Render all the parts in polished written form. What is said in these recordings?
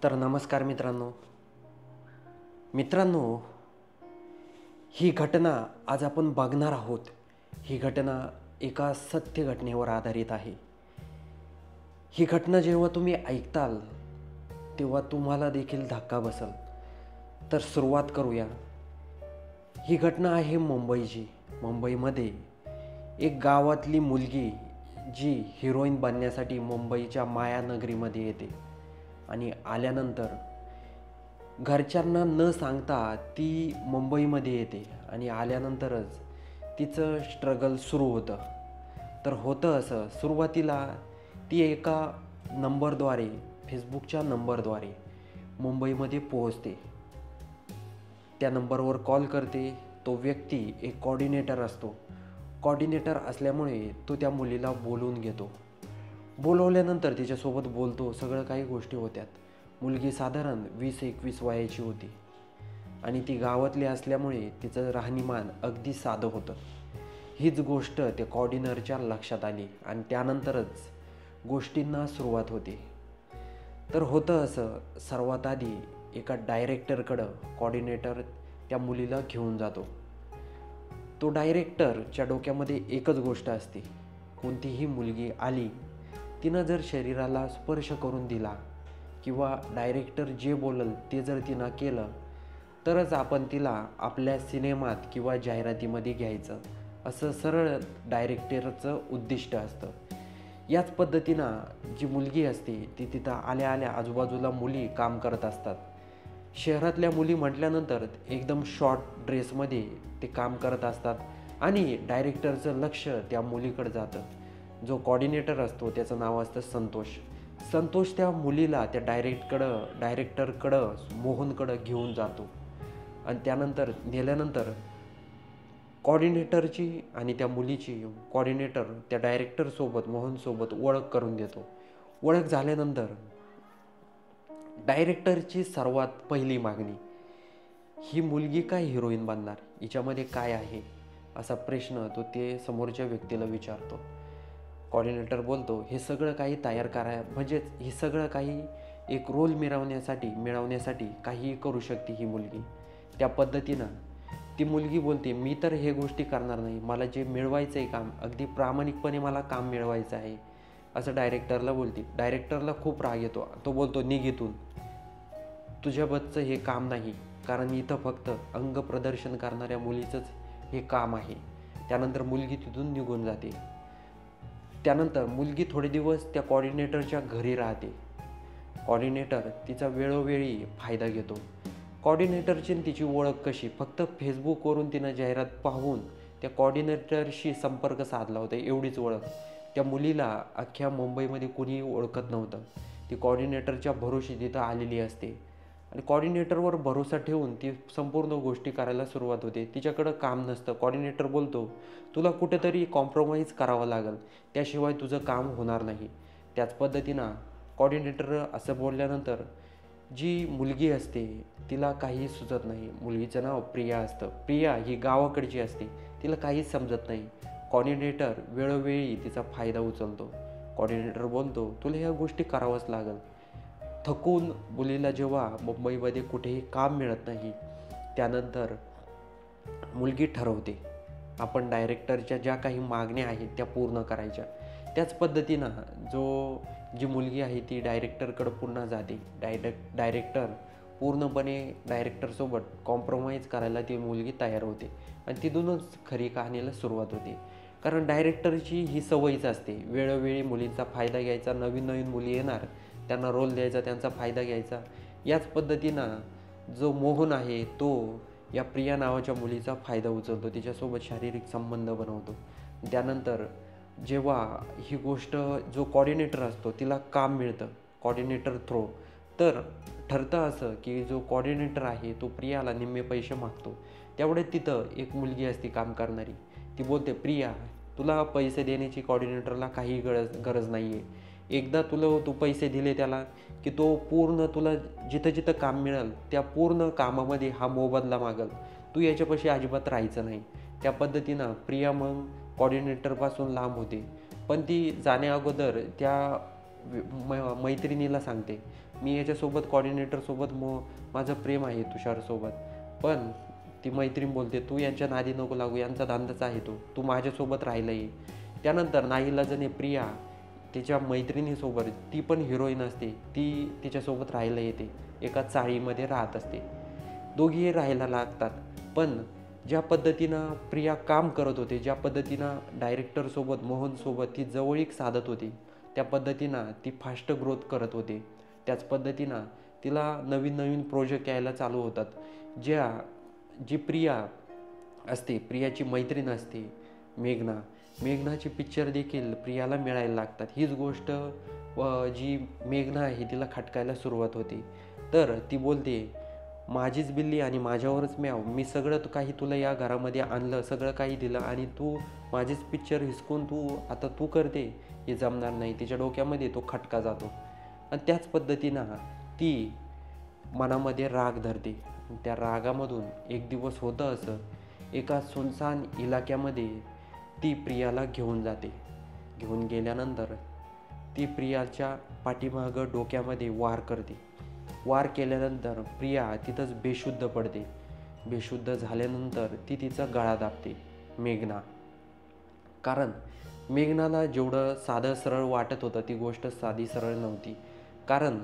तर नमस्कार मित्रांनो. मित्रांनो, ही घटना आज आपण बघणार आहोत. ही घटना एका सत्य घटनेवर आधारित आहे. ही घटना जेव्हा तुम्ही ऐकताल तेव्हा तुम्हाला देखील धक्का बसल. तर सुरुवात करूया. ही घटना आहे मुंबईची. मुंबईमध्ये एक गावातली मुलगी जी हिरोईन बनण्यासाठी मुंबईच्या मायानगरीमध्ये येते आणि आल्यानंतर घरच्यांना न सांगता ती मुंबईमध्ये येते आणि आल्यानंतरच तिचं स्ट्रगल सुरू होतं. तर होतं असं, सुरुवातीला ती एका नंबरद्वारे, फेसबुकच्या नंबरद्वारे मुंबईमध्ये पोहोचते. त्या नंबरवर कॉल करते. तो व्यक्ती एक कॉर्डिनेटर असतो. कॉर्डिनेटर असल्यामुळे तो त्या मुलीला बोलवून घेतो. बोलवल्यानंतर तिच्यासोबत बोलतो. सगळं काही गोष्टी होत्यात. मुलगी साधारण 20-21 वयाची होती आणि ती गावातली असल्यामुळे तिचं राहणीमान अगदी साधं होतं. हीच गोष्ट त्या कॉर्डिनेटरच्या लक्षात आली आणि त्यानंतरच गोष्टींना सुरुवात होते. तर होतं असं, सर्वात आधी एका डायरेक्टरकडं कॉर्डिनेटर त्या मुलीला घेऊन जातो. तो डायरेक्टरच्या डोक्यामध्ये एकच गोष्ट असते, कोणतीही मुलगी आली, तिनं जर शरीराला स्पर्श करून दिला किंवा डायरेक्टर जे बोलल ते जर तिनं केलं तरच आपण तिला आपल्या सिनेमात किंवा जाहिरातीमध्ये घ्यायचं, असं सरळ डायरेक्टरचं उद्दिष्ट असतं. याच पद्धतीनं जी मुलगी असते ती तिथं आल्या आल्या आजूबाजूला मुली काम करत असतात. शहरातल्या मुली म्हटल्यानंतर एकदम शॉर्ट ड्रेसमध्ये ते काम करत असतात आणि डायरेक्टरचं लक्ष त्या मुलीकडे जातं. जो कॉर्डिनेटर असतो त्याचं नाव असतं संतोष. संतोष त्या मुलीला त्या डायरेक्टरकडं मोहनकडं घेऊन जातो आणि त्यानंतर नेल्यानंतर कॉर्डिनेटरची आणि त्या मुलीची कॉर्डिनेटर त्या डायरेक्टरसोबत, मोहनसोबत ओळख करून देतो. ओळख झाल्यानंतर डायरेक्टरची सर्वात पहिली मागणी, ही मुलगी काय हिरोईन बनणार, हिच्यामध्ये काय आहे, असा प्रश्न तो ते समोरच्या व्यक्तीला विचारतो. कॉर्डिनेटर बोलतो, हे सगळं काही तयार म्हणजेच हे सगळं काही एक रोल मिळवण्यासाठी काहीही करू शकते ही मुलगी. त्या पद्धतीनं ती मुलगी बोलते, मी तर हे गोष्टी करणार नाही, मला जे मिळवायचं आहे काम, अगदी प्रामाणिकपणे मला काम मिळवायचं आहे, असं डायरेक्टरला बोलते. डायरेक्टरला खूप राग येतो. तो बोलतो, निघ इथून, तुझ्याबद्दलचं हे काम नाही, कारण इथं फक्त अंग प्रदर्शन करणाऱ्या मुलीचंच हे काम आहे. त्यानंतर मुलगी तिथून निघून जाते. त्यानंतर मुलगी थोडे दिवस त्या कॉर्डिनेटरच्या घरी राहते. कॉर्डिनेटर तिचा वेळोवेळी फायदा घेतो. कॉर्डिनेटरची तिची ओळख कशी, फक्त फेसबुकवरून तिनं जाहिरात पाहून त्या कॉर्डिनेटरशी संपर्क साधला होता, एवढीच ओळख. त्या मुलीला अख्ख्या मुंबईमध्ये कुणीही ओळखत नव्हतं. ती कॉर्डिनेटरच्या भरोशी तिथं आलेली असते आणि कॉर्डिनेटरवर भरोसा ठेवून ती संपूर्ण गोष्टी करायला सुरुवात होते. तिच्याकडं काम नसतं. कॉर्डिनेटर बोलतो, तुला कुठेतरी कॉम्प्रोमाइज करावं लागेल, त्याशिवाय तुझं काम होणार नाही. त्याच पद्धतीनं कॉर्डिनेटर असं बोलल्यानंतर जी मुलगी असते तिला काही सुचत नाही. मुलगीचं नाव प्रिया असतं. प्रिया ही गावाकडची असते, तिला काहीच समजत नाही. कॉर्डिनेटर वेळोवेळी तिचा फायदा उचलतो. कॉर्डिनेटर बोलतो, तुला ह्या गोष्टी करावंच लागेल. थकून मुलीला जेव्हा मुंबईमध्ये कुठेही काम मिळत नाही, त्यानंतर मुलगी ठरवते, आपण डायरेक्टरच्या ज्या काही मागण्या आहेत त्या पूर्ण करायच्या. त्याच पद्धतीनं जी मुलगी आहे ती डायरेक्टरकडं पुन्हा जाते. डायरेक्टर पूर्णपणे डायरेक्टरसोबत कॉम्प्रोमाइज करायला ती मुलगी तयार होते आणि तिथूनच खरी कहाणीला सुरुवात होते. कारण डायरेक्टरची ही सवयीच असते, वेळोवेळी मुलींचा फायदा घ्यायचा. नवीन नवीन मुली येणार, त्यांना रोल द्यायचा, त्यांचा फायदा घ्यायचा. याच पद्धतीनं जो मोहन आहे तो या प्रिया नावाच्या मुलीचा फायदा उचलतो, तिच्यासोबत शारीरिक संबंध बनवतो. त्यानंतर जेव्हा ही गोष्ट, जो कॉर्डिनेटर असतो तिला काम मिळतं कॉर्डिनेटर थ्रू, तर ठरतं असं की जो कॉर्डिनेटर आहे तो प्रियाला निम्मे पैसे मागतो. तेवढे तिथं एक मुलगी असते काम करणारी. ती बोलते, प्रिया, तुला पैसे देण्याची कॉर्डिनेटरला काही गरज नाही आहे. एकदा तू पैसे दिले त्याला की तो पूर्ण तुला जिथं जिथं काम मिळेल त्या पूर्ण कामामध्ये हा मोबदला मागल. तू याच्यापाशी अजिबात राहायचं नाही. त्या पद्धतीनं प्रिया मग कॉर्डिनेटरपासून लांब होते. पण ती जाण्या अगोदर त्या मैत्रिणीला सांगते, मी याच्यासोबत कॉर्डिनेटरसोबत माझं प्रेम आहे तुषारसोबत. पण ती मैत्रीण बोलते, तू यांच्या नादी नको लागू, यांचा धंदाच आहे तू माझ्यासोबत राहिला ये. त्यानंतर नाईलाजाने प्रिया तिच्या मैत्रिणीसोबत, ती पण हिरोईन असते, ती तिच्यासोबत राहायला येते. एका चाळीमध्ये राहत असते. दोघीही राहायला लागतात. पण ज्या पद्धतीनं प्रिया काम करत होते, ज्या पद्धतीनं डायरेक्टरसोबत मोहनसोबत ती जवळीक साधत होती, त्या पद्धतीनं ती फास्ट ग्रोथ करत होते. त्याच पद्धतीनं तिला नवीन नवीन प्रोजेक्ट यायला चालू होतात. जी प्रिया असते, प्रियाची मैत्रीण असते मेघनाची पिक्चर देखील प्रियाला मिळायला लागतात. हीच गोष्ट जी मेघना आहे तिला खटकायला सुरुवात होते. तर ती बोलते, माझीच बिल्ली आणि माझ्यावरच म्याव, मी सगळं काही तुला या घरामध्ये आणलं, सगळं काही दिलं आणि तू माझीच पिक्चर हिसकून आता तू करते, हे जमणार नाही. तिच्या डोक्यामध्ये तो खटका जातो आणि त्याच पद्धतीनं ती मनामध्ये राग धरते. त्या रागामधून एक दिवस होतं असं, एका सुनसान इलाक्यामध्ये ती प्रियाला घेऊन जाते. घेऊन गेल्यानंतर ती प्रियाच्या पाठीमागं डोक्यामध्ये वार करते. वार केल्यानंतर प्रिया तिथंच बेशुद्ध पडते. बेशुद्ध झाल्यानंतर ती तिचा गळा दाबते मेघना. कारण मेघनाला जेवढं साधं सरळ वाटत होतं ती गोष्ट साधी सरळ नव्हती. कारण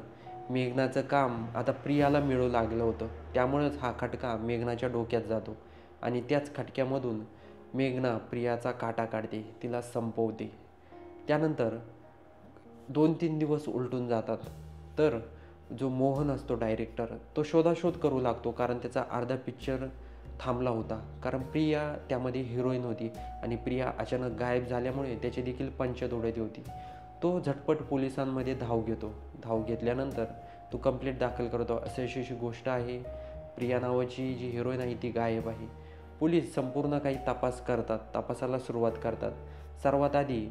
मेघनाचं काम आता प्रियाला मिळू लागलं होतं. त्यामुळेच हा खटका मेघनाच्या डोक्यात जातो आणि त्याच खटक्यामधून मेघना प्रियाचा काटा काढते, तिला संपवते. त्यानंतर 2-3 दिवस उलटून जातात. तर जो मोहन असतो डायरेक्टर, तो शोधाशोध करू लागतो. कारण त्याचा अर्धा पिक्चर थांबला होता. कारण प्रिया त्यामध्ये हिरोईन होती आणि प्रिया अचानक गायब झाल्यामुळे त्याची देखील पंचायत उडत होती. तो झटपट पोलिसांमध्ये धाव घेतो. धाव घेतल्यानंतर तो कंप्लेंट दाखल करतो, अशी गोष्ट आहे, प्रिया नावाची जी हिरोईन आहे ती गायब आहे. पोलीस संपूर्ण काही तपासाला सुरुवात करतात. सर्वात आधी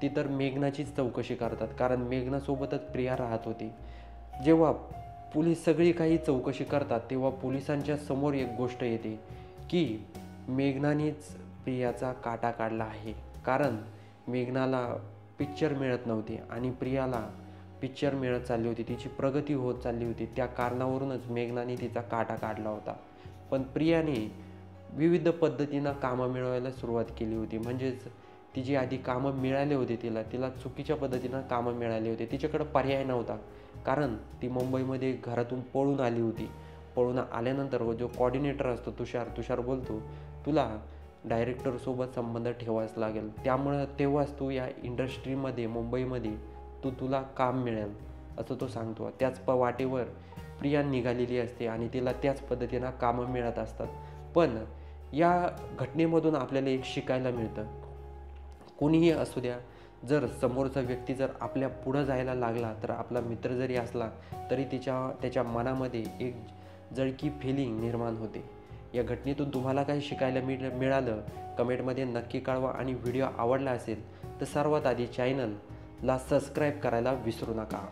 ती तर मेघनाचीच चौकशी करतात, कारण मेघनासोबतच प्रिया राहत होती. जेव्हा पोलीस सगळी काही चौकशी करतात तेव्हा पोलिसांच्या समोर एक गोष्ट येते की मेघनानेच प्रियाचा काटा काढला आहे. कारण मेघनाला पिक्चर मिळत नव्हते आणि प्रियाला पिक्चर मिळत चालली होती, तिची प्रगती होत चालली होती. त्या कारणावरूनच मेघनाने तिचा काटा काढला होता. पण प्रियाने विविध पद्धतीनं कामं मिळवायला सुरुवात केली होती. म्हणजेच तिची आधी कामं मिळाले होते, तिला चुकीच्या पद्धतीनं कामं मिळाले होते. तिच्याकडं पर्याय नव्हता, कारण ती मुंबईमध्ये घरातून पळून आली होती. पळून आल्यानंतर जो कॉर्डिनेटर असतो तुषार बोलतो, तुला डायरेक्टरसोबत संबंध ठेवायच लागेल, त्यामुळं तेव्हाच तू या इंडस्ट्रीमध्ये मुंबईमध्ये तुला काम मिळेल, असं तो सांगतो. त्याच वाटेवर प्रिया निघालेली असते आणि तिला त्याच पद्धतीनं कामं मिळत असतात. पण या घटनेमधून आपल्याला एक शिकायला मिळतं, कोणीही असू द्या, जर समोरचा व्यक्ती जर आपल्या पुढं जायला लागला, तर आपला मित्र जरी असला तरी त्याच्या मनामध्ये एक जळकी फिलिंग निर्माण होते. या घटनेतून तुम्हाला काही शिकायला मिळालं कमेंटमध्ये नक्की कळवा आणि व्हिडिओ आवडला असेल तर सर्वात आधी चॅनलला सबस्क्राईब करायला विसरू नका.